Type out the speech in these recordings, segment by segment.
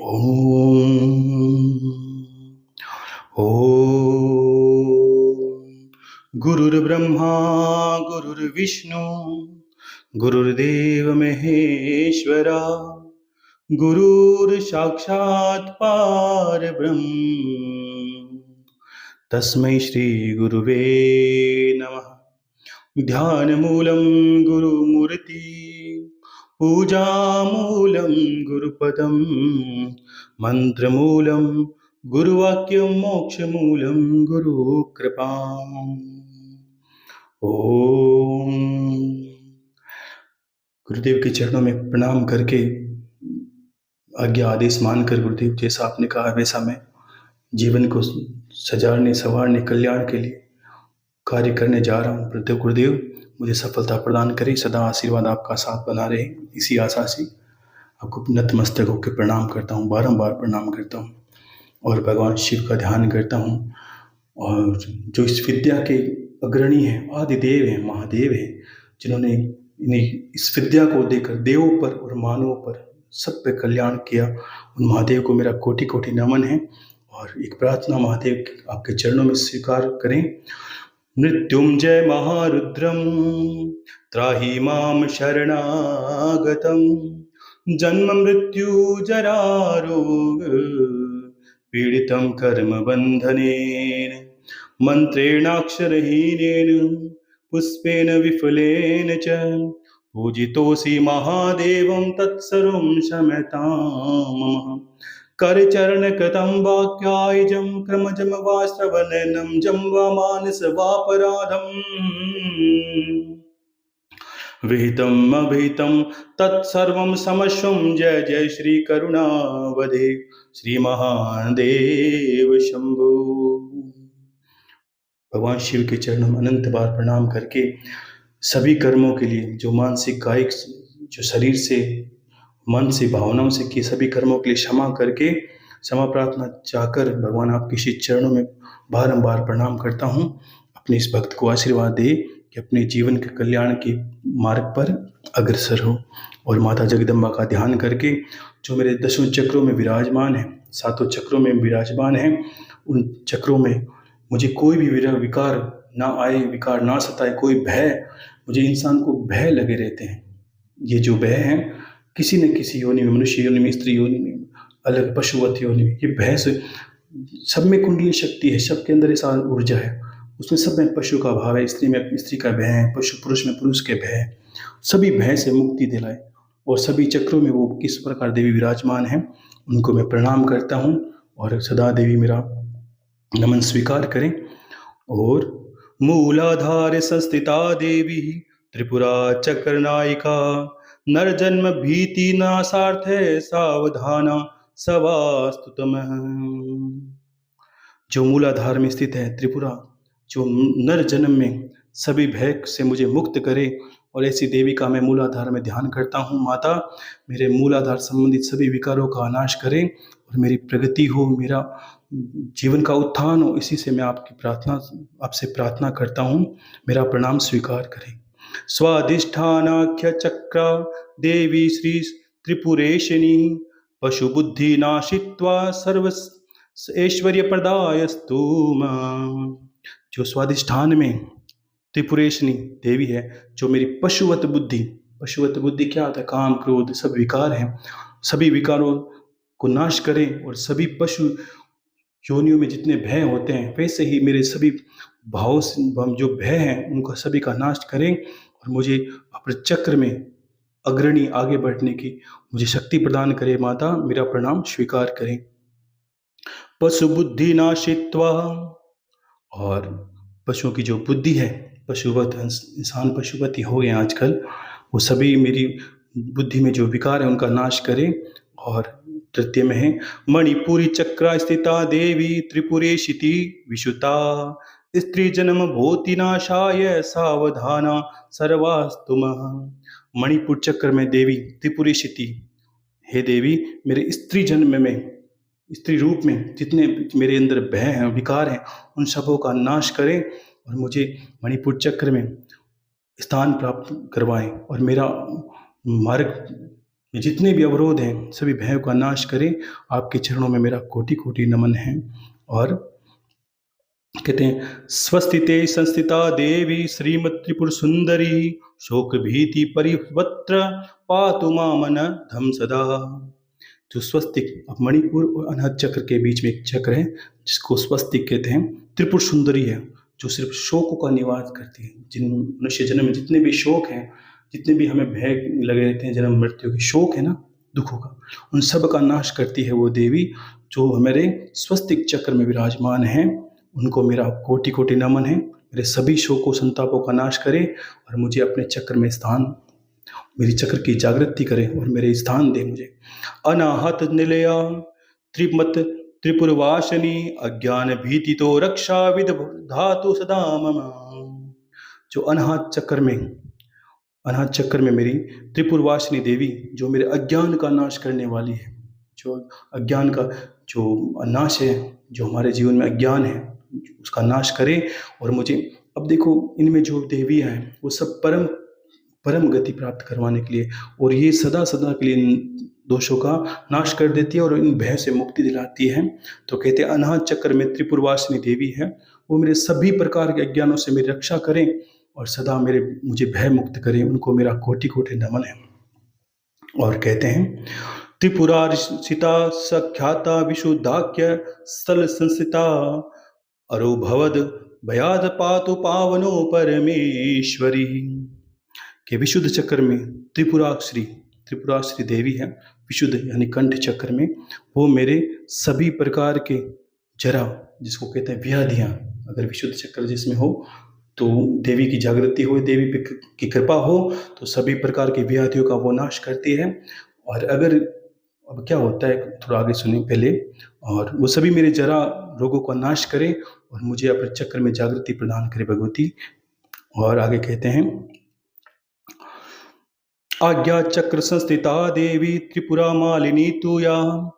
ॐ गुरुर्ब्रह्मा गुरुर्विष्णु गुरुर्देव महेश्वरा गुरुर्साक्षात् परब्रह्म तस्मै श्री गुरुवे नमः। ध्यानमूलं गुरुमूर्ति पूजामूलं गुरुपदं मंत्रमूलं गुरुवाक्यं मोक्षमूलं गुरुकृपा। ओम गुरुदेव के चरणों में प्रणाम करके आज्ञा आदेश मानकर गुरुदेव जैसा आपने कहा वैसा मैं जीवन को सजाने संवारने कल्याण के लिए कार्य करने जा रहा हूँ। प्रत्येक गुरुदेव मुझे सफलता प्रदान करे, सदा आशीर्वाद आपका साथ बना रहे, इसी आशा से आपको नतमस्तक होकर प्रणाम करता हूँ, बारंबार प्रणाम करता हूँ और भगवान शिव का ध्यान करता हूँ। और जो इस विद्या के अग्रणी हैं, आदिदेव हैं, महादेव हैं, जिन्होंने इस विद्या को देकर देवों पर और मानवों पर सब पे कल्याण किया, उन महादेव को मेरा कोटि कोटि नमन है। और एक प्रार्थना महादेव आपके चरणों में स्वीकार करें। मृत्युंजय महारुद्रम त्राहि माम शरणागतम जन्म मृत्यु जरा रोग पीड़ितं कर्म बंधनेन मंत्रेणाक्षरहीनेन पुष्पेन विफलेन च पूजितोऽसि महादेवं तत्सर्वं क्षम्यतां मम। करचरणकृतं वाक्यायजं क्रमजं वा श्रवणनं जं वा मानस वापराधम् विहितम् अभिहितं तत्सर्वं समस्वं। जय जय श्री करुणावधे श्री महादेव शंभो। भगवान शिव के चरणों में अनंत बार प्रणाम करके सभी कर्मों के लिए जो मानसिक कायिक जो शरीर से मन से भावनाओं से किए सभी कर्मों के लिए क्षमा करके क्षमा प्रार्थना चाहकर भगवान आपके श्री चरणों में बारंबार प्रणाम करता हूँ। अपने इस भक्त को आशीर्वाद दे कि अपने जीवन के कल्याण के मार्ग पर अग्रसर हो। और माता जगदम्बा का ध्यान करके जो मेरे 10 चक्रों में विराजमान है, 7 चक्रों में विराजमान है, उन चक्रों में मुझे कोई भी विकार ना आए, विकार ना सताए, कोई भय, मुझे इंसान को भय लगे रहते हैं। ये जो भय हैं किसी न किसी योनि में, मनुष्य योनि में, स्त्री योनि में, अलग पशुवत योनि में, ये भय से सब में कुंडली शक्ति है, सबके अंदर ऐसा ऊर्जा है, उसमें सब में पशु का भाव है, स्त्री में स्त्री का भय है, पशु पुरुष में पुरुष के भय है। सभी भय से मुक्ति दिलाए और सभी चक्रों में वो किस प्रकार देवी विराजमान है उनको मैं प्रणाम करता हूँ। और सदा देवी मेरा नमन स्वीकार करें। और मूलाधार संस्थिता देवी त्रिपुरा चक्रनायिका नरजन्म भीति नाशार्थ सावधाना सवास्तुतम। जो मूलाधार में स्थित है त्रिपुरा, जो नर जन्म में सभी भय से मुझे मुक्त करे, और ऐसी देवी का मैं मूलाधार में ध्यान करता हूँ। माता मेरे मूलाधार संबंधित सभी विकारों का नाश करें और मेरी प्रगति हो, मेरा जीवन का उत्थान हो, इसी से मैं आपसे प्रार्थना करता हूँ। मेरा प्रणाम स्वीकार करें। स्वाधिष्ठानाख्य चक्रा देवी श्री त्रिपुरेशिनी पशु बुद्धि नाशित्वा सर्व ऐश्वर्य प्रदायस्तु मां। जो स्वाधिष्ठान में त्रिपुरेशिनी देवी है, जो मेरी पशुवत बुद्धि क्या होता है? काम क्रोध सब विकार हैं, सभी विकारों को नाश करें और सभी पशु योनियों में जितने भय होते हैं वैसे ही मेरे सभी भाव जो भय हैं उनका सभी का नाश करें और मुझे अपने चक्र में अग्रणी आगे बढ़ने की मुझे शक्ति प्रदान करे। माता मेरा प्रणाम स्वीकार करें। पशु बुद्धि नाशित्वा, और पशुओं की जो बुद्धि है, पशुवत इंसान पशुपति हो गए आजकल, वो सभी मेरी बुद्धि में जो विकार है उनका नाश करें। और तृतीय में है मणिपुरी चक्रा स्थिता देवी त्रिपुरेशिति विशुता स्त्री जन्म भूति नाशाय सावधाना सर्वास्तुम। मणिपुर चक्र में देवी त्रिपुरेशिति, हे देवी मेरे स्त्री जन्म में, स्त्री रूप में जितने मेरे अंदर भय हैं विकार हैं उन सबों का नाश करें और मुझे मणिपुर चक्र में स्थान प्राप्त करवाएं और मेरा मार्ग जितने भी अवरोध हैं सभी भयों का नाश करें। आपके चरणों में मेरा कोटि कोटि नमन है। और कहते हैं, स्वस्तिते संस्थिता देवी श्रीमत् त्रिपुर सुंदरी शोक भीति परिवत्र पातु मामन धम सदा। जो स्वस्तिक, अब मणिपुर और अनाहत चक्र के बीच में एक चक्र है जिसको स्वस्तिक कहते हैं। त्रिपुर सुंदरी है जो सिर्फ शोकों का निवास करती है। जिन मनुष्य जन्म में जितने भी शोक हैं, जितने भी हमें भय लगे रहते हैं, जन्म मृत्यु के शोक है ना, दुखों का, उन सब का नाश करती है वो देवी जो हमारे स्वस्तिक चक्र में विराजमान है। उनको मेरा कोटि कोटि नमन है। मेरे सभी शोकों संतापों का नाश करे और मुझे अपने चक्र में स्थान, मेरी चक्र की जागृति करे और मेरे स्थान दे मुझे। अनाहत निलया त्रिमत त्रिपुरवासिनी अज्ञान भीति तो रक्षा विद धातु सदा मम। जो अनाहत चक्र में मेरी त्रिपुरवासिनी देवी जो मेरे अज्ञान का नाश करने वाली है, जो अज्ञान का जो नाश है, जो हमारे जीवन में अज्ञान है उसका नाश करे और मुझे, अब देखो इनमें जो देवियाँ हैं वो सब परम गति प्राप्त करवाने के लिए, और ये सदा सदा के लिए इन दोषों का नाश कर देती है और इन भय से मुक्ति दिलाती है। तो कहते हैं अनाहत चक्र में त्रिपुरवासिनी देवी है, वो मेरे सभी प्रकार के अज्ञानों से मेरी रक्षा करें और सदा मुझे भय मुक्त करें। उनको मेरा कोटि कोटि नमन है। और कहते हैं, त्रिपुरार्चिता सख्याता विशुद्धाख्य स्थल संस्थिता अरुभवद भयाद पातु पावनो परमेश्वरी। के विशुद्ध चक्र में त्रिपुराश्री देवी है, विशुद्ध यानी कंठ चक्र में, वो मेरे सभी प्रकार के जरा, जिसको कहते हैं व्याधियाँ, अगर विशुद्ध चक्र जिसमें हो तो देवी की जागृति हो, देवी की कृपा हो तो सभी प्रकार की व्याधियों का वो नाश करती है। और अगर अब क्या होता है, थोड़ा आगे सुनिए पहले, और वो सभी मेरे जरा रोगों का नाश करे और मुझे अपने चक्र में जागृति प्रदान करे भगवती। और आगे कहते हैं, आज्ञा चक्र संस्थिता देवी त्रिपुरा मालिनी तू या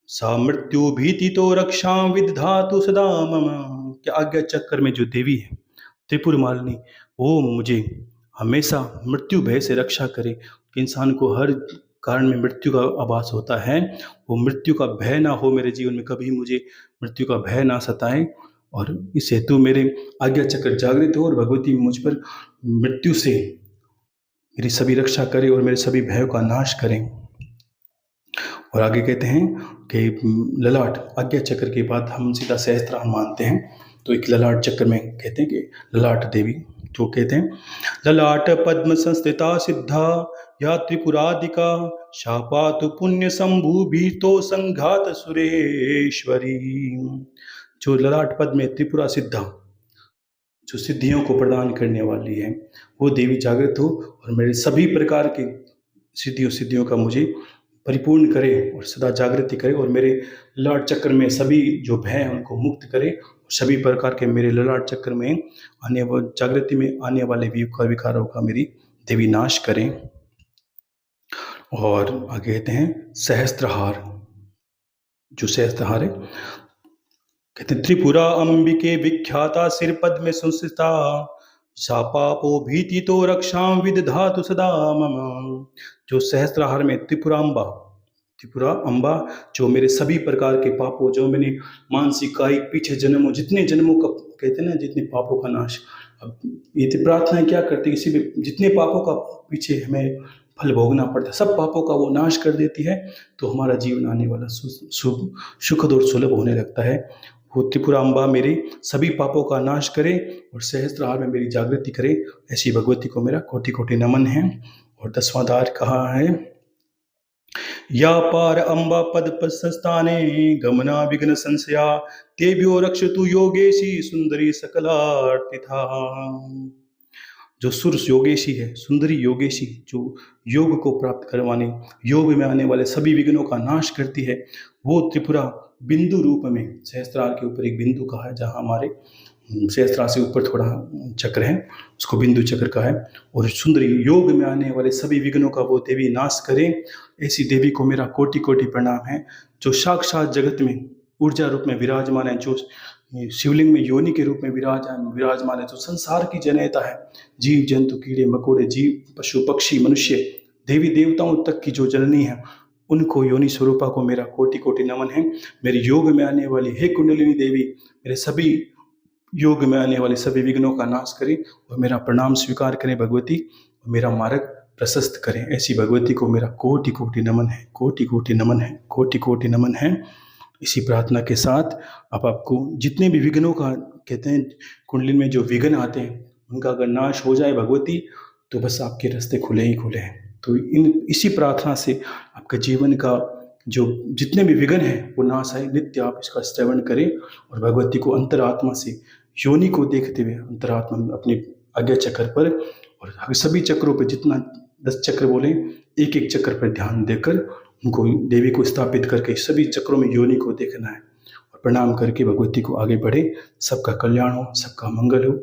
सा मृत्यु भीति तो रक्षा विदधातु सदा मम। क्या आज्ञा चक्र में जो देवी है त्रिपुर मालिनी, वो मुझे हमेशा मृत्यु भय से रक्षा करे। इंसान को हर कारण में मृत्यु का आभास होता है, वो मृत्यु का भय ना हो मेरे जीवन में, कभी मुझे मृत्यु का भय ना सताए। और इस हेतु मेरे आज्ञा चक्र जागृत हो और भगवती मुझ पर मृत्यु से मेरी सभी रक्षा करे और मेरे सभी भयों का नाश करें। और आगे कहते हैं कि ललाट, आज्ञा चक्र के बाद हम सीधा सहस्त्रनाम मानते हैं, तो एक ललाट चक्र में कहते हैं कि ललाट देवी, जो कहते हैं, ललाट पद्म संस्थिता सिद्धा या त्रिपुरादिका शापातु पुण्य संभू भीतो संघात सुरेश्वरी। जो ललाट पद में त्रिपुरा सिद्धा, जो सिद्धियों को प्रदान करने वाली है, वो देवी जागृत हो और मेरे सभी प्रकार के सिद्धियों का मुझे परिपूर्ण करे और सदा जागृति करे और मेरे ललाट चक्र में सभी जो भय हैं उनको मुक्त करे और सभी प्रकार के मेरे ललाट चक्र में जागृति में आने वाले विकारों का मेरी देवी नाश करें। और आगे कहते हैं, सहस्त्रहार, जो सहस्त्रहार है, कहते हैं, त्रिपुरा अंबिके विख्याता सिर पद में संस्थिता सा पापो भीति तो रक्षा विदधातु सदा मम। जो सहस्त्रहार में त्रिपुरा अम्बा जो मेरे सभी प्रकार के पापों, जो मैंने मानसिक कायिक पीछे जन्मों, जितने जन्मों का कहते हैं ना, जितने पापों का नाश। अब ये प्रार्थना क्या करती है, किसी भी जितने पापों का पीछे हमें फल भोगना पड़ता है, सब पापों का वो नाश कर देती है, तो हमारा जीवन आने वाला सुखद और सुलभ होने लगता है। वो त्रिपुरा अम्बा मेरे सभी पापों का नाश करे और सहस्त्रहार में मेरी जागृति करे। ऐसी भगवती को मेरा कोटि कोटि नमन है। और 10वां द्वार कहा है, या पार अम्बा पद संस्थाने गमना विघ्न संशया तेभ्यो रक्षतु योगेशी सुंदरी सकलार्थिता। जो सुर योगेशी है, सुंदरी योगेशी, जो योग को प्राप्त करवाने, योग में आने वाले सभी विघ्नों का नाश करती है, वो त्रिपुरा बिंदु रूप में, सहस्त्रार के ऊपर एक बिंदु कहा है, जहाँ हमारे सहस्त्रार से ऊपर थोड़ा चक्र है, उसको बिंदु चक्र का है। और सुंदरी योग में आने वाले सभी विघ्नों का वो देवी नाश करें। ऐसी देवी को मेरा कोटि कोटि प्रणाम है, जो साक्षात जगत में ऊर्जा रूप में विराजमान है, जो शिवलिंग में योनि के रूप में विराजमान है, जो संसार की जनयता है, जीव जंतु कीड़े मकोड़े, जीव पशु पक्षी मनुष्य देवी देवताओं तक की जो जननी है, उनको, योनि स्वरूपा को मेरा कोटि कोटि नमन है। मेरे योग में आने वाली हे कुंडलिनी देवी, मेरे सभी योग में आने वाले सभी विघ्नों का नाश करें और मेरा प्रणाम स्वीकार करें भगवती, और मेरा मार्ग प्रशस्त करें। ऐसी भगवती को मेरा कोटि कोटि नमन है, कोटि कोटि नमन है, कोटि कोटि नमन है। इसी प्रार्थना के साथ अब आपको जितने भी विघ्नों का, कहते हैं कुंडली में जो विघ्न आते हैं, उनका अगर नाश हो जाए भगवती, तो बस आपके रास्ते खुले ही खुले हैं। तो इसी प्रार्थना से आपके जीवन का जो जितने भी विघ्न हैं वो नाश है। नित्य आप इसका श्रवण करें और भगवती को अंतरात्मा से, योनि को देखते हुए अंतरात्मा अपने आज्ञा चक्र पर, और सभी चक्रों पर जितना 10 चक्र बोले, एक एक चक्र पर ध्यान देकर उनको, देवी को स्थापित करके सभी चक्रों में योनि को देखना है और प्रणाम करके भगवती को आगे बढ़े। सबका कल्याण हो, सबका मंगल हो,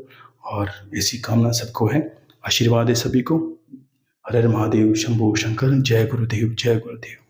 और ऐसी कामना सबको है। आशीर्वाद है सभी को। हर हर महादेव, शंभो शंकर, जय गुरुदेव, जय गुरुदेव।